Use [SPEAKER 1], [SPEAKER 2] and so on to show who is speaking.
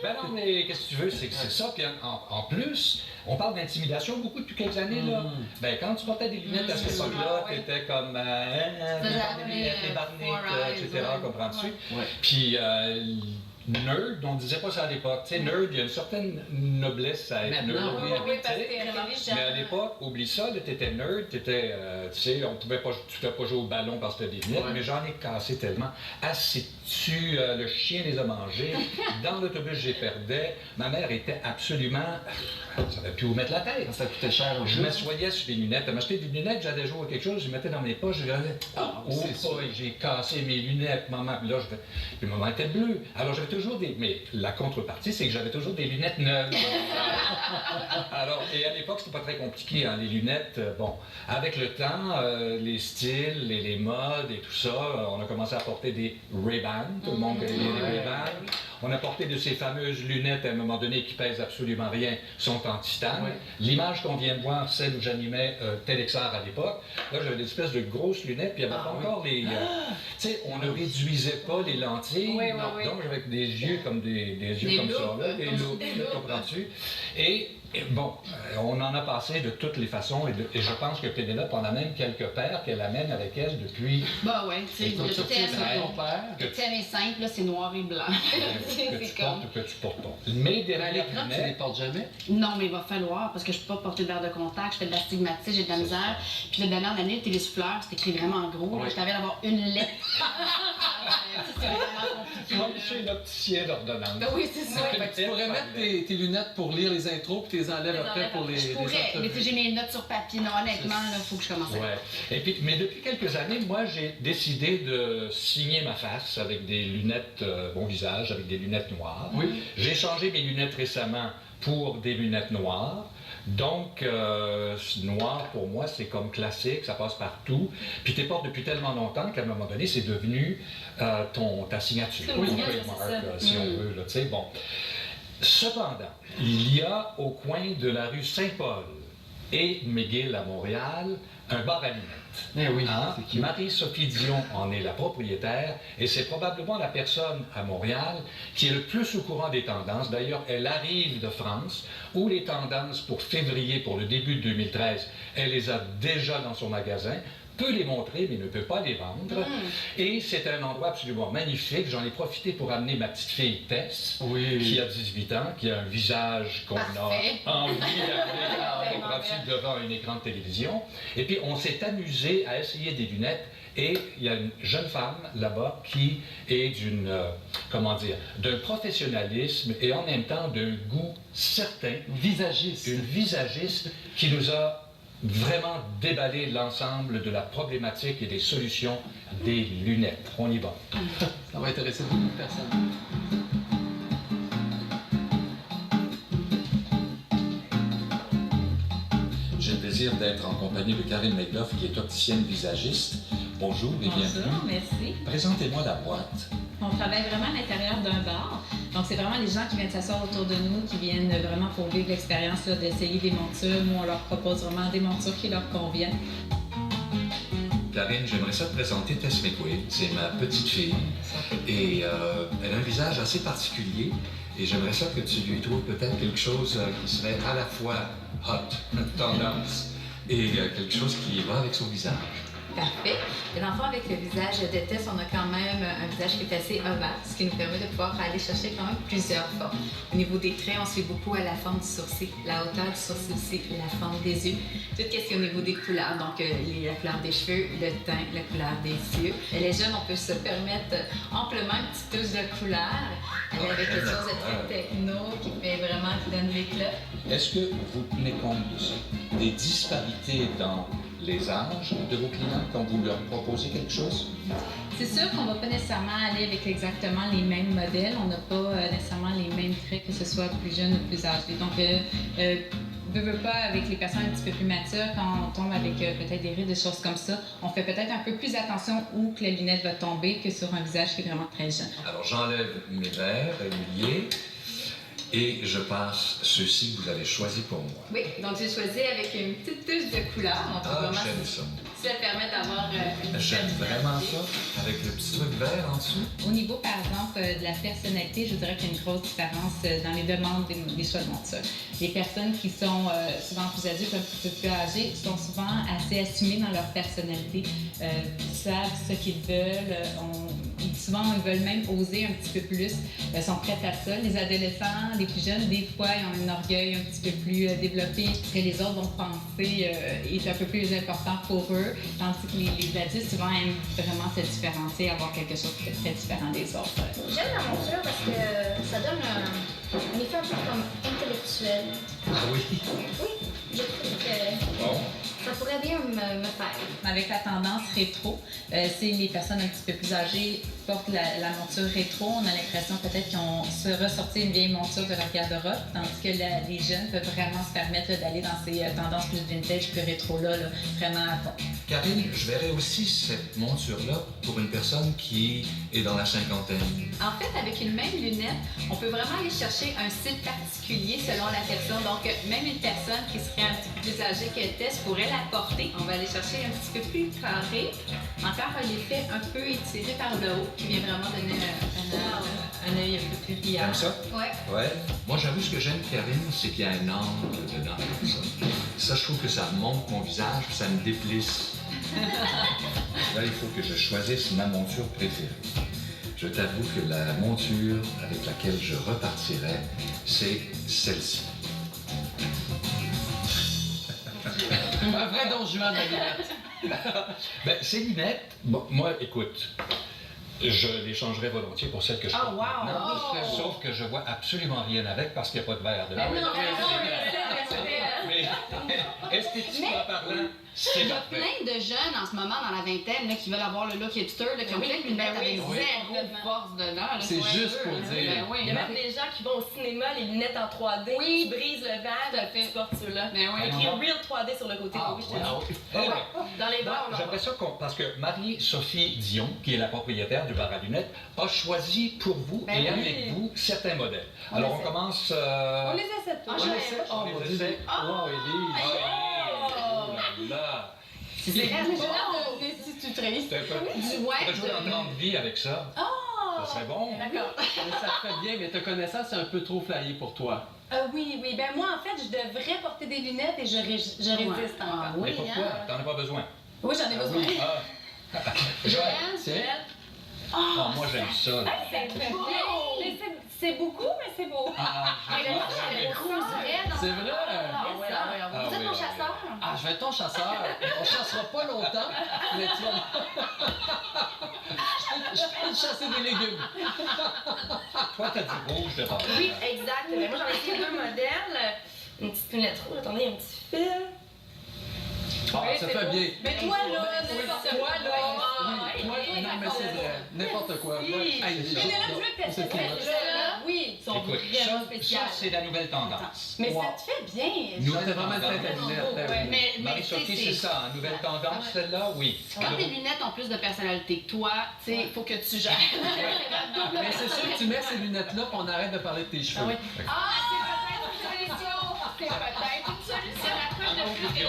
[SPEAKER 1] Ben non, mais qu'est-ce que tu veux, c'est que c'est ça. Puis en plus, on parle d'intimidation beaucoup depuis quelques années, là. Ben quand tu portais des lunettes à cette époque-là, t'étais comme... les lunettes, les barniques, etc., comprends-tu? Puis... nerd, on disait pas ça à l'époque. Tu sais, nerd, il y a une certaine noblesse à être nerd.
[SPEAKER 2] Oui, parce que t'es intelligent.
[SPEAKER 1] Mais à l'époque, oublie ça, t'étais nerd, t'étais, tu sais, tu pouvais pas jouer au ballon parce que t'as des lunettes, mais j'en ai cassé tellement. Assis-tu, le chien les a mangés, dans l'autobus, j'ai perdais. Ma mère était absolument... Je savais plus où mettre la tête.
[SPEAKER 3] Ça coûtait cher.
[SPEAKER 1] Je m'assoyais sur les lunettes. Elle m'achetait des lunettes, j'allais jouer à quelque chose, je les mettais dans mes poches, je regardais. J'ai cassé mes lunettes, maman. Puis là, puis maman était bleue. Alors j'avais toujours des... Mais la contrepartie, c'est que j'avais toujours des lunettes neuves. Alors, et à l'époque, c'était pas très compliqué, hein, les lunettes. Bon, avec le temps, les styles, les modes et tout ça, on a commencé à porter des Ray-Ban. Tout le monde connaît les Ray-Ban. On a porté de ces fameuses lunettes, à un moment donné, qui pèsent absolument rien, sont en titane. L'image qu'on vient de voir, celle où j'animais Telexar à l'époque, là, j'avais des espèces de grosses lunettes, puis il n'y avait pas encore les... tu sais, on ne réduisait pas les lentilles, donc j'avais des yeux comme des yeux comme ça, là, des loupes, comprends-tu? Et bon, on en a passé de toutes les façons, et je pense que Pénélope en a même quelques paires qu'elle amène avec elle depuis...
[SPEAKER 4] Bah ouais, tu sais, le thème est simple, c'est noir et blanc.
[SPEAKER 1] Que tu portes ou que tu portes pas. Mais derrière
[SPEAKER 3] l'écran, tu les portes jamais?
[SPEAKER 4] Non, mais il va falloir, parce que je peux pas porter de verre de contact, je fais de l'astigmatisme, j'ai de la misère. Puis la dernière année, le télésouffleur, c'est écrit vraiment en gros, je t'avais d'avoir une lettre. C'est vraiment compliqué.
[SPEAKER 1] Comme chez l'opticien d'ordonnance.
[SPEAKER 4] Oui, c'est ça.
[SPEAKER 3] Tu pourrais mettre tes lunettes pour lire les intros, puis tu les enlèves après pour les...
[SPEAKER 4] Je pourrais, mais j'ai mes notes sur papier. Non, honnêtement, il faut que je commence.
[SPEAKER 1] Et puis, mais depuis quelques années, moi, j'ai décidé de signer ma face avec des lunettes, mon visage, avec des lunettes noires. J'ai changé mes lunettes récemment pour des lunettes noires. Donc, noir, pour moi, c'est comme classique, ça passe partout. Puis tu les portes depuis tellement longtemps qu'à un moment donné, c'est devenu ta signature, ton trademark, si on veut. Tu sais, bon. Cependant, il y a au coin de la rue Saint-Paul et McGill à Montréal un bar à lunettes. Marie-Sophie Dion en est la propriétaire et c'est probablement la personne à Montréal qui est le plus au courant des tendances. D'ailleurs, elle arrive de France où les tendances pour février, pour le début de 2013, elle les a déjà dans son magasin. Peut les montrer, mais ne peut pas les vendre. Et c'est un endroit absolument magnifique. J'en ai profité pour amener ma petite fille Tess, qui a 18 ans, qui a un visage qu'on a envie d'amener devant un écran de télévision. Et puis, on s'est amusé à essayer des lunettes. Et il y a une jeune femme là-bas qui est d'un professionnalisme et en même temps d'un goût certain. Une visagiste qui nous a vraiment déballer l'ensemble de la problématique et des solutions des lunettes. On y va.
[SPEAKER 3] Ça va intéresser beaucoup de personnes.
[SPEAKER 1] J'ai le plaisir d'être en compagnie de Karine Megloff, qui est opticienne visagiste. Bonjour et bienvenue.
[SPEAKER 2] Bonjour, merci.
[SPEAKER 1] Présentez-moi la boîte.
[SPEAKER 2] On travaille vraiment à l'intérieur d'un bar. Donc, c'est vraiment les gens qui viennent s'asseoir autour de nous, qui viennent vraiment pour vivre l'expérience d'essayer des montures. Nous, on leur propose vraiment des montures qui leur conviennent.
[SPEAKER 1] Karine, j'aimerais ça te présenter Tess McQuaid. C'est ma petite fille. Et elle a un visage assez particulier. Et j'aimerais ça que tu lui trouves peut-être quelque chose qui serait à la fois hot, tendance, et quelque chose qui va avec son visage.
[SPEAKER 5] Parfait. Et dans le fond, avec le visage de Tess, on a quand même un visage qui est assez ovale, ce qui nous permet de pouvoir aller chercher quand même plusieurs formes. Au niveau des traits, on se fait beaucoup à la forme du sourcil, la hauteur du sourcil aussi, la forme des yeux. Tout ce qui est au niveau des couleurs, donc la couleur des cheveux, le teint, la couleur des yeux. Les jeunes, on peut se permettre amplement une petite touche de couleur avec quelque chose de très techno qui fait vraiment, qui donne l'éclat.
[SPEAKER 1] Est-ce que vous tenez compte de ça? Des disparités dans les âges de vos clients quand vous leur proposez quelque chose?
[SPEAKER 2] C'est sûr qu'on ne va pas nécessairement aller avec exactement les mêmes modèles. On n'a pas nécessairement les mêmes traits, que ce soit plus jeune ou plus âgé. Donc, veux pas, avec les personnes un petit peu plus matures, quand on tombe avec peut-être des rides, des choses comme ça, on fait peut-être un peu plus attention où que la lunette va tomber que sur un visage qui est vraiment très jeune.
[SPEAKER 1] Alors, j'enlève mes verres réguliers. Et je passe ceux-ci que vous avez choisis pour moi.
[SPEAKER 5] Oui, donc j'ai choisi avec une petite touche de couleur.
[SPEAKER 1] J'aime ça.
[SPEAKER 5] Ça permet d'avoir une
[SPEAKER 6] J'aime vraiment ça, avec le petit truc vert en dessous.
[SPEAKER 2] Au niveau, par exemple, de la personnalité, je dirais qu'il y a une grosse différence dans les demandes des choix de monture. Les personnes qui sont souvent plus adultes, un petit peu plus âgées, sont souvent assez assumées dans leur personnalité. Ils savent ce qu'ils veulent. Souvent, ils veulent même oser un petit peu plus. Sont prêts à ça. Les adolescents, les plus jeunes, des fois, ils ont un orgueil un petit peu plus développé que les autres vont penser est un peu plus important pour eux. Tandis que les adultes, souvent, aiment vraiment se différencier, avoir quelque chose de très différent des autres.
[SPEAKER 7] J'aime la monture parce que ça donne un effet un peu comme intellectuel.
[SPEAKER 1] Ah oui.
[SPEAKER 7] Oui, je trouve que
[SPEAKER 1] Bon.
[SPEAKER 7] ça pourrait bien me faire.
[SPEAKER 2] Avec la tendance rétro, si les personnes un petit peu plus âgées portent la monture rétro, on a l'impression peut-être qu'ils ont ressorti une vieille monture de leur garde-robe, tandis que les jeunes peuvent vraiment se permettre d'aller dans ces tendances plus vintage, plus rétro-là, vraiment à fond.
[SPEAKER 6] Karine, je verrais aussi cette monture-là pour une personne qui est dans la cinquantaine.
[SPEAKER 5] En fait, avec une même lunette, on peut vraiment aller chercher un style particulier selon la personne. Donc, même une personne qui serait un petit peu plus âgée que Tess pourrait la porter. On va aller chercher un petit peu plus carré. Encore un effet un peu étiré par le haut qui vient vraiment donner un œil un peu plus brillant.
[SPEAKER 6] Comme ça?
[SPEAKER 5] Ouais.
[SPEAKER 6] Ouais. Moi, j'avoue, ce que j'aime, Karine, c'est qu'il y a un angle dedans, comme ça. Ça, je trouve que ça monte mon visage, puis ça me déplisse. Là, il faut que je choisisse ma monture préférée. Je t'avoue que la monture avec laquelle je repartirai, c'est celle-ci.
[SPEAKER 3] Un vrai Don Juan de la lunette.
[SPEAKER 1] Ben, ces lunettes, bon, moi, écoute, je les changerais volontiers pour celles que je porte
[SPEAKER 4] wow!
[SPEAKER 1] maintenant. Sauf que je vois absolument rien avec parce qu'il n'y a pas de verre dedans. Mais esthétiquement parlant, c'est
[SPEAKER 4] Il y a
[SPEAKER 1] parfait.
[SPEAKER 4] plein de jeunes en ce moment dans la vingtaine là, qui veulent avoir le look hipster, là, qui ont plein de lunettes avec zéro force dedans. là.
[SPEAKER 3] C'est juste pour dire.
[SPEAKER 4] Ben oui.
[SPEAKER 8] Il y a même des gens qui vont au cinéma, les lunettes en 3D,
[SPEAKER 4] Oui.
[SPEAKER 8] qui brisent le
[SPEAKER 4] Tout à
[SPEAKER 8] verre,
[SPEAKER 4] fait.
[SPEAKER 8] tu portes ceux-là.
[SPEAKER 4] Ben oui.
[SPEAKER 8] Écrit Real 3D sur le côté.
[SPEAKER 3] Ah,
[SPEAKER 8] oui, je te dis.
[SPEAKER 1] Ah oui. Eh oui.
[SPEAKER 8] Dans les bars, on en
[SPEAKER 1] J'aimerais ça parce que Marie-Sophie Dion, qui est la propriétaire du bar à lunettes, a choisi pour vous
[SPEAKER 8] Ben
[SPEAKER 1] et
[SPEAKER 8] oui.
[SPEAKER 1] avec vous certains modèles. Alors on
[SPEAKER 8] essaie.
[SPEAKER 1] commence.
[SPEAKER 8] On les essaie tous.
[SPEAKER 4] Ah,
[SPEAKER 1] on
[SPEAKER 4] j'aime.
[SPEAKER 1] essaie.
[SPEAKER 3] Oh,
[SPEAKER 1] On
[SPEAKER 3] mon
[SPEAKER 1] les
[SPEAKER 3] Dieu.
[SPEAKER 1] essaie.
[SPEAKER 3] Wow, Élise.
[SPEAKER 1] Oh là là.
[SPEAKER 4] C'est vrai, j'ai l'air d'institutrice.
[SPEAKER 1] C'est un peu.
[SPEAKER 4] Du ouais.
[SPEAKER 1] On jouer en temps de vie avec ça. Ça serait bon.
[SPEAKER 8] D'accord.
[SPEAKER 3] Mais ça te fait bien, mais te connaissant, c'est un peu trop flyé pour toi.
[SPEAKER 8] Oui. Ben moi, en fait, je devrais porter des lunettes et je résiste encore.
[SPEAKER 4] Ah,
[SPEAKER 1] Mais
[SPEAKER 4] oui,
[SPEAKER 1] pourquoi?
[SPEAKER 4] hein.
[SPEAKER 1] T'en as pas besoin.
[SPEAKER 8] Oui, j'en ai besoin.
[SPEAKER 1] Ah.
[SPEAKER 4] Joël,
[SPEAKER 3] Tiens.
[SPEAKER 1] Ah, moi j'aime ça. là.
[SPEAKER 8] C'est beau. Mais c'est beaucoup, mais c'est beau.
[SPEAKER 1] Ah,
[SPEAKER 4] elle a
[SPEAKER 1] j'aime ça.
[SPEAKER 3] C'est vrai?
[SPEAKER 4] Ah ouais,
[SPEAKER 1] Ah
[SPEAKER 4] vous êtes
[SPEAKER 1] oui,
[SPEAKER 4] mon
[SPEAKER 1] oui,
[SPEAKER 4] chasseur?
[SPEAKER 3] Ah, je vais être ton chasseur. On chassera pas longtemps, mais tu vas... Je peux chasser des légumes.
[SPEAKER 1] Toi, t'as du rouge devant.
[SPEAKER 8] Oui, exact. Mais moi, j'en ai pris deux modèles. Une petite lunette rouge, attendez, un petit fil.
[SPEAKER 3] Ah,
[SPEAKER 8] Oui,
[SPEAKER 3] ça
[SPEAKER 8] c'est
[SPEAKER 3] fait
[SPEAKER 8] beau.
[SPEAKER 3] bien.
[SPEAKER 8] Mais toi, là, n'importe quoi, là.
[SPEAKER 3] Oui, toi, non, mais c'est vrai. N'importe quoi.
[SPEAKER 8] Oui.
[SPEAKER 3] Ouais. Hey,
[SPEAKER 8] Mais là, tu veux que
[SPEAKER 3] c'est
[SPEAKER 8] t'essaies
[SPEAKER 3] tout.
[SPEAKER 8] là, oui, ils sont
[SPEAKER 1] Écoute,
[SPEAKER 8] vraiment
[SPEAKER 1] ça
[SPEAKER 8] spéciales.
[SPEAKER 1] c'est la nouvelle tendance.
[SPEAKER 8] Mais
[SPEAKER 3] Wow.
[SPEAKER 8] ça te fait bien.
[SPEAKER 1] Nous,
[SPEAKER 3] C'est vraiment une tête à lunettes.
[SPEAKER 8] Ouais.
[SPEAKER 3] hein.
[SPEAKER 4] Mais
[SPEAKER 1] Marie-Sophie,
[SPEAKER 4] tu sais,
[SPEAKER 1] c'est ça, hein, nouvelle tendance, celle-là, oui.
[SPEAKER 4] quand tes lunettes ont plus de personnalité que toi, tu sais, il faut que tu gères.
[SPEAKER 3] Mais c'est sûr que tu mets ces lunettes-là, puis on arrête de parler de tes cheveux.
[SPEAKER 8] Ah, c'est peut-être une solution. C'est peut-être une solution.
[SPEAKER 4] C'est la preuve de plus que le